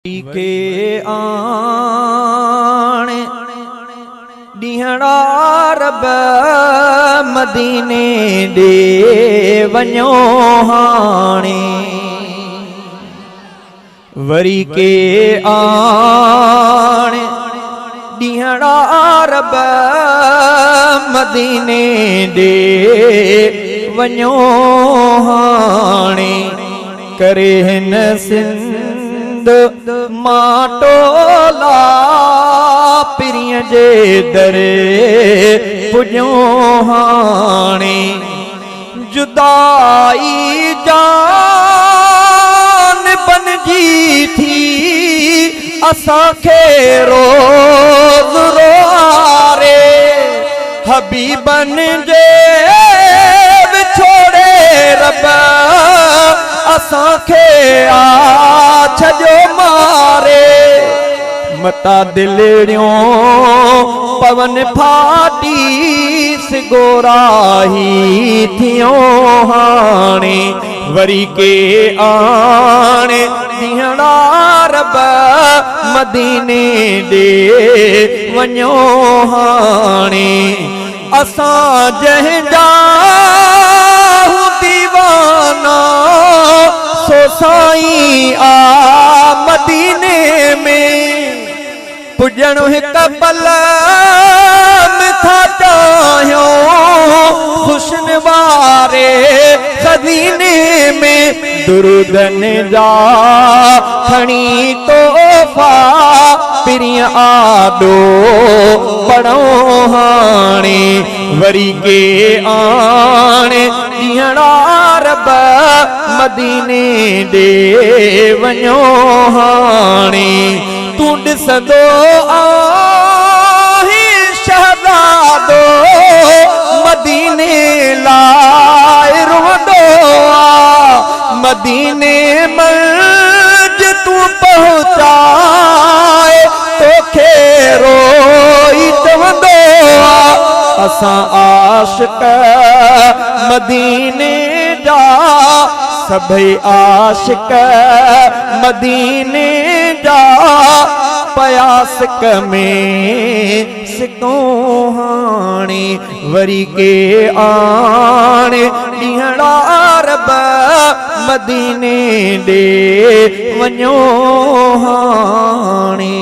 के आने ॾींहड़ा रब मदीने दे वञो हाणे वरी के आने ॾींहड़ा रब मदीने दे वञो हाणे करे हिन सिंध माटोला पिरिय जे दरे पुॼो हाणे जुदाई जान बनजी थी असांखे रोज़ रोआरे हबीबन जे विछोड़े रब असांखे आ छॾियो मारे मता दिलड़ियों पवन फाटी सिगोराही थियो हाणे वरी के आणे ॾींहड़ा रब मदीने दे वञो हाणे असां जंहिंजा दीवाना सो साईं आ मदीने में पुॼणो हिक पल में था चाहियूं हुस्न वारे खज़ीने में दुरुदन जा खणी तोहफ़ा पिरिय आॾो पढ़ो हाणे वरी के आणे ॾींहड़ा रब मदीने दे वञो हाणे तूं ॾिसंदो आहीं शहज़ादो मदीने लाइ रोंदो आ मदीने मंझ तूं पहुचाए तोखे रोई चवंदो आ असां आशिक़ मदीने जा सभई आशिक़ मदीने जा पयासिक में सिको हाणे वरी के आणे ॾींहड़ा रब मदीने दे वञो हाणे।